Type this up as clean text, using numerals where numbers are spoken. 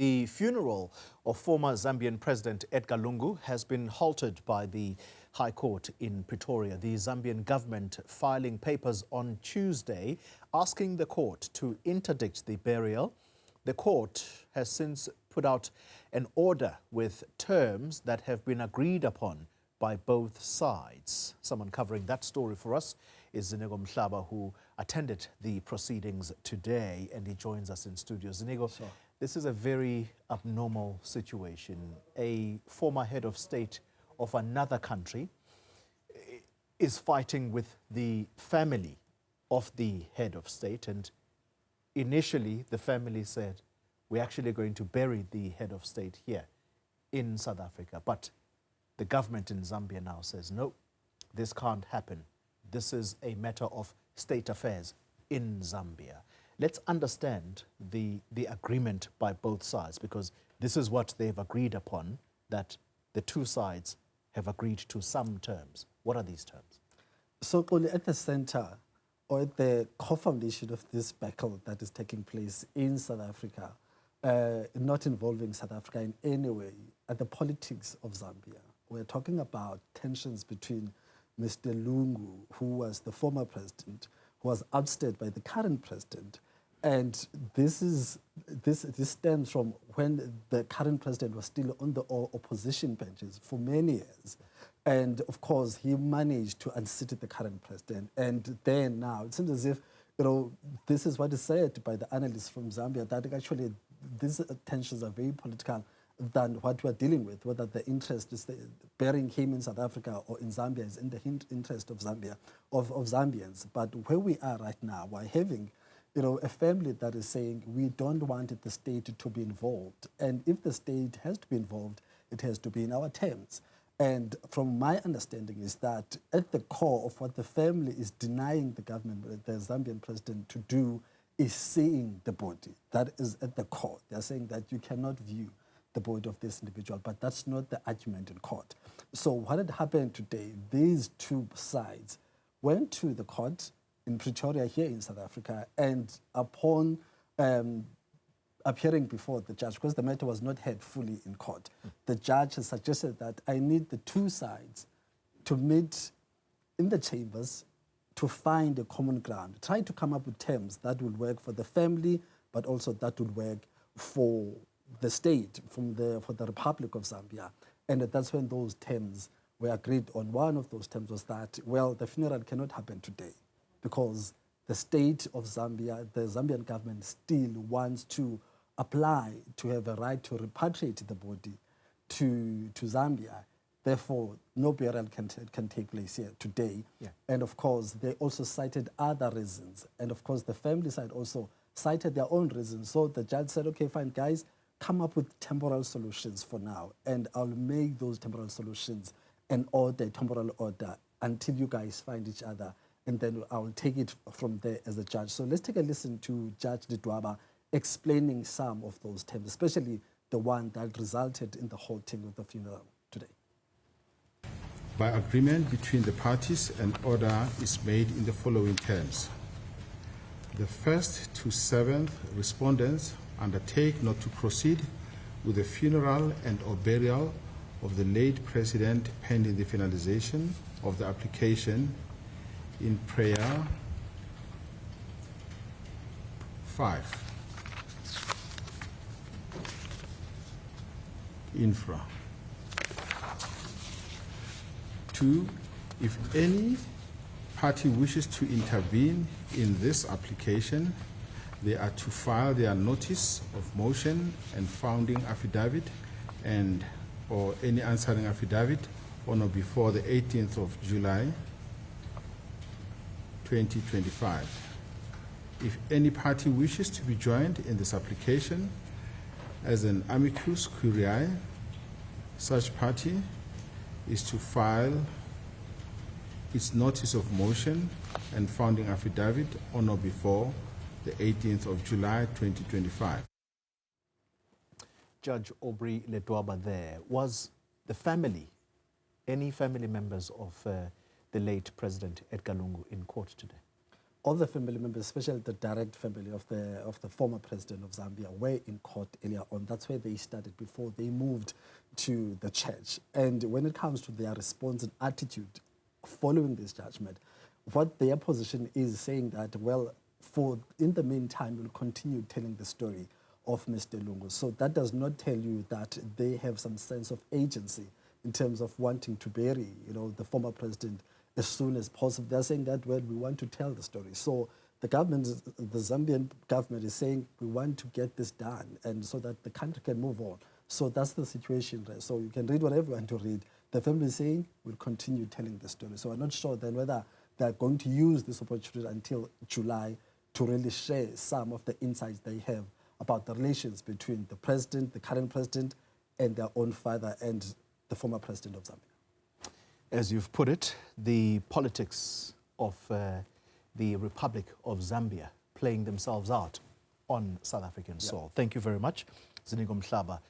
The funeral of former Zambian President Edgar Lungu has been halted by the High Court in Pretoria. The Zambian government filing papers on Tuesday asking the court to interdict the burial. The court has since put out an order with terms that have been agreed upon by both sides. Someone covering that story for us is Ziniko Mhlaba, who attended the proceedings today, and he joins us in studio. Ziniko, sure. This is a very abnormal situation. A former head of state of another country is fighting with the family of the head of state, and initially the family said, we're actually going to bury the head of state here in South Africa. But the government in Zambia now says, no, this can't happen. This is a matter of state affairs in Zambia. Let's understand the agreement by both sides, because this is what they've agreed upon, that the two sides have agreed to some terms. What are these terms? So at the center, or at the core foundation of this battle that is taking place in South Africa, not involving South Africa in any way, at the politics of Zambia. We're talking about tensions between Mr. Lungu, who was the former president, who was ousted by the current president. And this stems from when the current president was still on the opposition benches for many years. And of course, he managed to unseat the current president. And then now, it seems as if, this is what is said by the analysts from Zambia, that actually these tensions are very political than what we're dealing with, whether the interest is burying him in South Africa or in Zambia is in the interest of Zambia, of Zambians. But where we are right now, we're having a family that is saying we don't want the state to be involved. And if the state has to be involved, it has to be in our terms. And from my understanding is that at the core of what the family is denying the government, the Zambian president to do, is seeing the body. That is at the core. They're saying that you cannot view the body of this individual, but that's not the argument in court. So what had happened today, these two sides went to the court in Pretoria here in South Africa, and upon appearing before the judge, because the matter was not heard fully in court, the judge has suggested that I need the two sides to meet in the chambers to find a common ground, try to come up with terms that will work for the family, but also that will work for the state, for the Republic of Zambia. And that's when those terms were agreed on. One of those terms was that, well, the funeral cannot happen today because the state of Zambia, the Zambian government still wants to apply to have a right to repatriate the body to Zambia. Therefore, no burial can take place here today. Yeah. And of course, they also cited other reasons. And of course, the family side also cited their own reasons. So the judge said, okay, fine, guys, come up with temporal solutions for now. And I'll make those temporal solutions an order, temporal order, until you guys find each other. And then I'll take it from there as a judge. So let's take a listen to Judge Ledwaba explaining some of those terms, especially the one that resulted in the halting of the funeral today. By agreement between the parties, an order is made in the following terms. The first to seventh respondents undertake not to proceed with the funeral and or burial of the late president pending the finalization of the application in prayer 5. Infra. 2, if any party wishes to intervene in this application, they are to file their notice of motion and founding affidavit and or any answering affidavit on or before the 18th of July 2025. If any party wishes to be joined in this application as an amicus curiae, such party is to file its notice of motion and founding affidavit on or before the 18th of July 2025. Judge Aubrey Ledwaba there. Was the family, any family members of the late President Edgar Lungu in court today? all the family members, especially the direct family of the former president of Zambia, were in court earlier on. That's where they started before they moved to the church. And when it comes to their response and attitude following this judgment, what their position is saying that, well, in the meantime, we'll continue telling the story of Mr. Lungu. So that does not tell you that they have some sense of agency in terms of wanting to bury, the former president as soon as possible. They're saying that, well, we want to tell the story. So the Zambian government is saying, we want to get this done, and so that the country can move on. So that's the situation there. So you can read whatever you want to read. The family is saying, we'll continue telling the story. So I'm not sure then whether they're going to use this opportunity until July to really share some of the insights they have about the relations between the president, the current president, and their own father and the former president of Zambia. As you've put it, the politics of the Republic of Zambia playing themselves out on South African soil. Thank you very much, Ziniko Mhlaba.